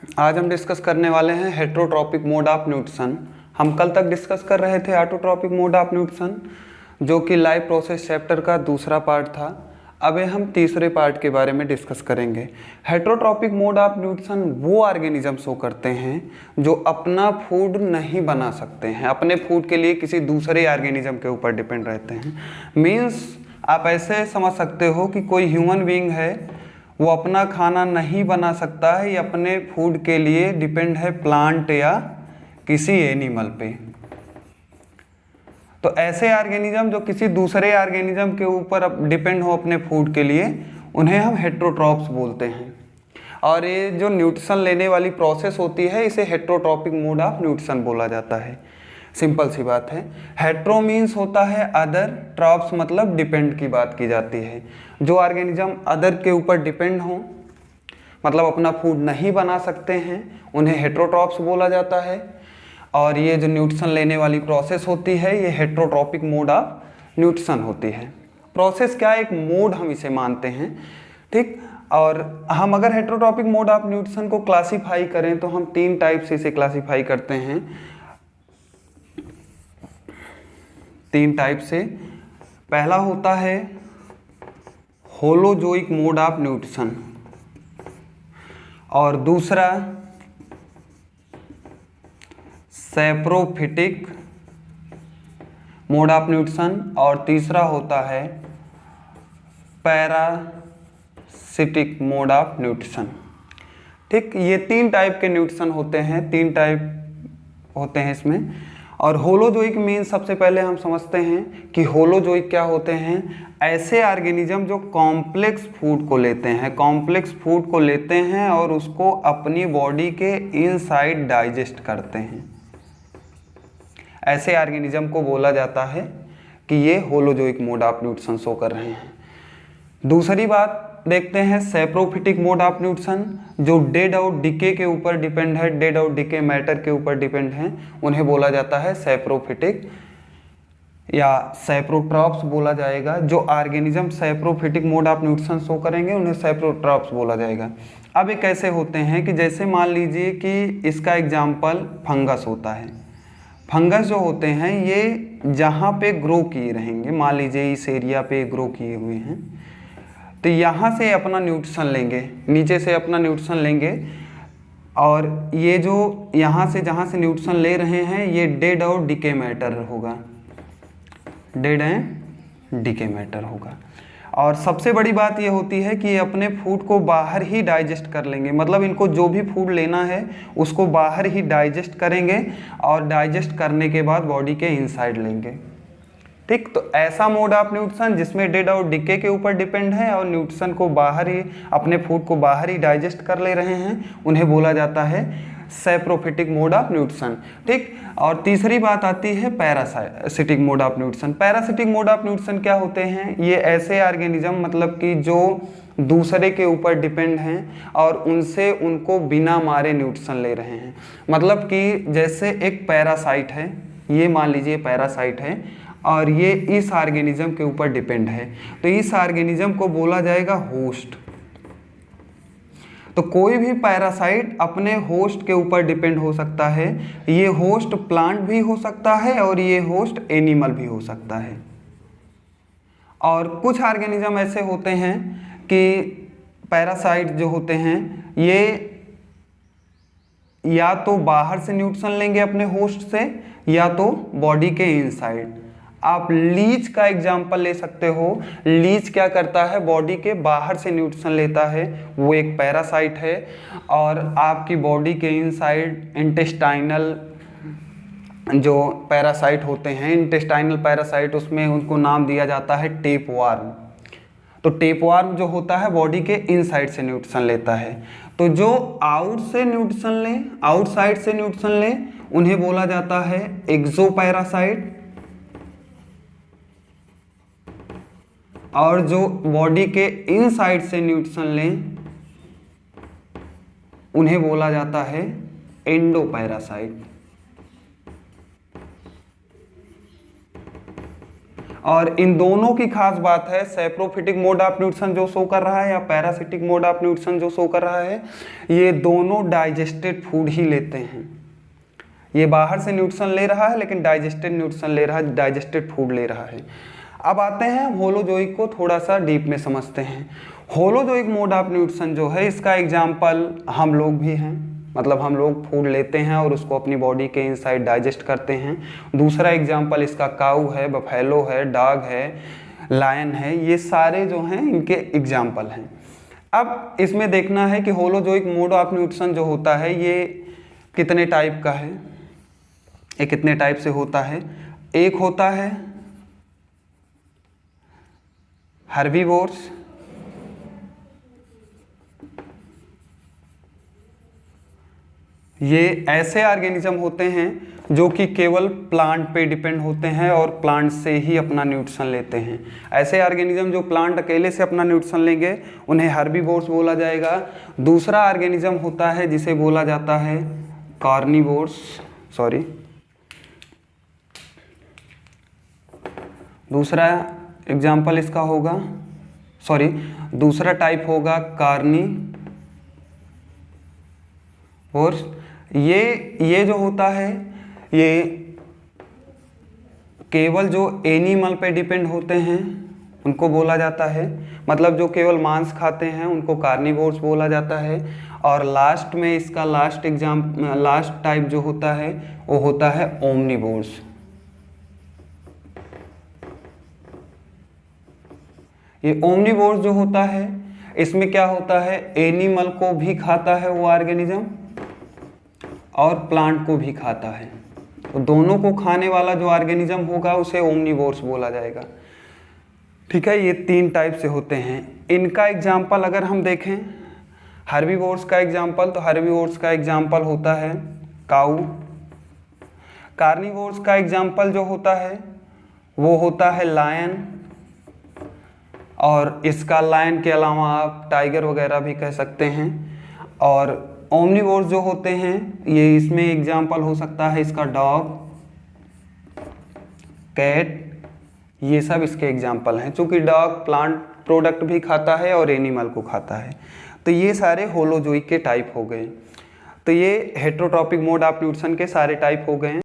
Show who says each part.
Speaker 1: आज हम डिस्कस करने वाले हैं हेटरोट्रॉपिक मोड ऑफ न्यूट्रिशन। हम कल तक डिस्कस कर रहे थे ऑटोट्रॉपिक मोड ऑफ न्यूट्रिशन, जो कि लाइव प्रोसेस चैप्टर का दूसरा पार्ट था। अब हम तीसरे पार्ट के बारे में डिस्कस करेंगे। हेटरोट्रॉपिक मोड ऑफ न्यूट्रिशन वो ऑर्गेनिज्म शो करते हैं जो अपना फूड नहीं बना सकते हैं, अपने फूड के लिए किसी दूसरे ऑर्गेनिज्म के ऊपर डिपेंड रहते हैं। मीन्स आप ऐसे समझ सकते हो कि कोई ह्यूमन बीइंग है, वो अपना खाना नहीं बना सकता है, ये अपने फूड के लिए डिपेंड है प्लांट या किसी एनिमल पे। तो ऐसे ऑर्गेनिज्म जो किसी दूसरे ऑर्गेनिज्म के ऊपर डिपेंड हो अपने फूड के लिए, उन्हें हम हेटरोट्रॉप्स बोलते हैं। और ये जो न्यूट्रिशन लेने वाली प्रोसेस होती है, इसे हेटरोट्रॉपिक मोड ऑफ न्यूट्रिशन बोला जाता है। सिंपल सी बात है। हेट्रो मीन्स होता है अदर, ट्रॉप्स मतलब डिपेंड की बात की जाती है। जो ऑर्गेनिज्म अदर के ऊपर डिपेंड हो, मतलब अपना फूड नहीं बना सकते हैं, उन्हें हेटरोट्रॉप्स बोला जाता है। और ये जो न्यूट्रिशन लेने वाली प्रोसेस होती है, ये हेटरोट्रॉपिक मोड ऑफ न्यूट्रिशन होती है। प्रोसेस क्या, एक मोड हम इसे मानते हैं, ठीक। और हम अगर हेटरोट्रॉपिक मोड ऑफ न्यूट्रिशन को क्लासीफाई करें तो हम 3 टाइप से इसे क्लासीफाई करते हैं। 3 टाइप से। पहला होता है होलोजोइक मोड ऑफ न्यूट्रिशन, और दूसरा सैप्रोफिटिक मोड ऑफ न्यूट्रिशन, और तीसरा होता है पैरासिटिक मोड ऑफ न्यूट्रिशन। ठीक, ये 3 टाइप के न्यूट्रिशन होते हैं, 3 टाइप होते हैं इसमें। और होलोजोइक मीन्स सबसे पहले हम समझते हैं कि होलोजोइक क्या होते हैं। ऐसे ऑर्गेनिज्म जो कॉम्प्लेक्स फूड को लेते हैं, कॉम्प्लेक्स फूड को लेते हैं और उसको अपनी बॉडी के इनसाइड डाइजेस्ट करते हैं, ऐसे ऑर्गेनिज्म को बोला जाता है कि ये holozoic mode of nutrition show कर रहे हैं। दूसरी बात देखते हैं सैप्रोफिटिक मोड ऑफ न्यूट्रिशन, जो डेड और डिके के ऊपर डिपेंड है, डेड और डिके मैटर के ऊपर डिपेंड है, उन्हें बोला जाता है सैप्रोफिटिक या सैप्रोट्रॉप्स बोला जाएगा। जो organism saprophytic mode of nutrition show करेंगे उन्हें सैप्रोट्रॉप्स बोला जाएगा। अब ये कैसे होते हैं कि जैसे मान लीजिए कि इसका एग्जाम्पल फंगस होता है। फंगस जो होते हैं ये जहाँ पे ग्रो किए रहेंगे, मान लीजिए इस एरिया पे ग्रो किए हुए हैं, तो यहाँ से अपना न्यूट्रिशन लेंगे, नीचे से अपना न्यूट्रिशन लेंगे, और ये जो यहाँ से जहाँ से न्यूट्रिशन ले रहे हैं ये डेड और डिके मैटर होगा, डेड एंड डिके मैटर होगा। और सबसे बड़ी बात ये होती है कि ये अपने फूड को बाहर ही डाइजेस्ट कर लेंगे, मतलब इनको जो भी फूड लेना है उसको बाहर ही डाइजेस्ट करेंगे, और डाइजेस्ट करने के बाद बॉडी के इनसाइड लेंगे। ठीक, तो ऐसा मोड ऑफ न्यूट्रिशन जिसमें डेड और डिके के ऊपर डिपेंड है और न्यूट्रिशन को बाहर ही, अपने फूड को बाहर ही डाइजेस्ट कर ले रहे हैं, उन्हें बोला जाता है सैप्रोफिटिक मोड ऑफ न्यूट्रिशन। ठीक, और तीसरी बात आती है parasitic mode of nutrition. Parasitic mode of nutrition क्या होते हैं, ये ऐसे ऑर्गेनिज्म मतलब कि जो दूसरे के ऊपर डिपेंड हैं और उनसे उनको बिना मारे न्यूट्रिशन ले रहे हैं। मतलब कि जैसे एक पैरासाइट है, ये मान लीजिए पैरासाइट है और ये इस ऑर्गेनिज्म के ऊपर डिपेंड है, तो इस ऑर्गेनिज्म को बोला जाएगा होस्ट। तो कोई भी पैरासाइट अपने होस्ट के ऊपर डिपेंड हो सकता है। ये होस्ट प्लांट भी हो सकता है और ये होस्ट एनिमल भी हो सकता है। और कुछ ऑर्गेनिज्म ऐसे होते हैं कि पैरासाइट जो होते हैं ये या तो बाहर से न्यूट्रिशन लेंगे अपने होस्ट से, या तो बॉडी के इनसाइड। आप लीच का एग्जाम्पल ले सकते हो। लीच क्या करता है, बॉडी के बाहर से न्यूट्रिशन लेता है, वो एक पैरासाइट है। और आपकी बॉडी के इनसाइड इंटेस्टाइनल जो पैरासाइट होते हैं, इंटेस्टाइनल पैरासाइट, उसमें उनको नाम दिया जाता है टेपवार्म। तो टेपवार्म जो होता है बॉडी के इनसाइड से न्यूट्रिशन लेता है। तो जो आउट से न्यूट्रिशन लें, आउटसाइड से न्यूट्रिशन लें, उन्हें बोला जाता है एक्सोपैरासाइट। और जो बॉडी के इनसाइड से न्यूट्रिशन लें उन्हें बोला जाता है एंडोपैरासाइट। और इन दोनों की खास बात है, सैप्रोफिटिक मोड ऑफ न्यूट्रिशन जो शो कर रहा है या पैरासिटिक मोड ऑफ न्यूट्रिशन जो शो कर रहा है, ये दोनों डाइजेस्टेड फूड ही लेते हैं। ये बाहर से न्यूट्रिशन ले रहा है लेकिन डाइजेस्टेड न्यूट्रिशन ले रहा है, डाइजेस्टेड फूड ले रहा है। अब आते हैं होलोजोइक को थोड़ा सा डीप में समझते हैं। होलोजोइक मोड ऑफ न्यूट्रिशन जो है, इसका एग्जाम्पल हम लोग भी हैं, मतलब हम लोग फूड लेते हैं और उसको अपनी बॉडी के इनसाइड डाइजेस्ट करते हैं। दूसरा एग्जाम्पल इसका काऊ है, बफेलो है, डॉग है, लायन है, ये सारे जो हैं इनके एग्जाम्पल हैं। अब इसमें देखना है कि होलोजोइक मोड ऑफ न्यूट्रिशन जो होता है ये कितने टाइप का है, ये कितने टाइप से होता है। एक होता है हर्बीवोर्स, ये ऐसे ऑर्गेनिज्म होते हैं जो कि केवल प्लांट पे डिपेंड होते हैं और प्लांट से ही अपना न्यूट्रिशन लेते हैं। ऐसे ऑर्गेनिज्म जो प्लांट अकेले से अपना न्यूट्रिशन लेंगे उन्हें हर्बीवोर्स बोला जाएगा। दूसरा ऑर्गेनिज्म होता है जिसे बोला जाता है कार्निवोर्स, दूसरा एग्जाम्पल इसका होगा, दूसरा टाइप होगा कार्निवोर्स। ये जो होता है ये केवल जो एनिमल पे डिपेंड होते हैं उनको बोला जाता है, मतलब जो केवल मांस खाते हैं उनको कार्निवोर्स बोला जाता है। और लास्ट में इसका लास्ट टाइप जो होता है वो होता है ओमनिवोर्स। ये ओमनिवोर्स जो होता है इसमें क्या होता है, एनिमल को भी खाता है वो ऑर्गेनिज्म और प्लांट को भी खाता है, तो दोनों को खाने वाला जो ऑर्गेनिज्म होगा उसे ओमनिवोर्स बोला जाएगा। ठीक है, ये 3 टाइप से होते हैं। इनका एग्जाम्पल अगर हम देखें हर्बीवोर्स का एग्जाम्पल, तो हर्बीवोर्स का एग्जाम्पल होता है काऊ। कार्निवोर्स का एग्जाम्पल जो होता है वो होता है लायन, और इसका लायन के अलावा आप टाइगर वगैरह भी कह सकते हैं। और ओमनिवोर्स जो होते हैं ये इसमें एग्जाम्पल हो सकता है इसका डॉग, कैट, ये सब इसके एग्जाम्पल हैं। चूँकि डॉग प्लांट प्रोडक्ट भी खाता है और एनिमल को खाता है, तो ये सारे होलोजोइक के टाइप हो गए। तो ये हेट्रोट्रॉपिक मोड ऑफ न्यूट्रिशन के सारे टाइप हो गए हैं।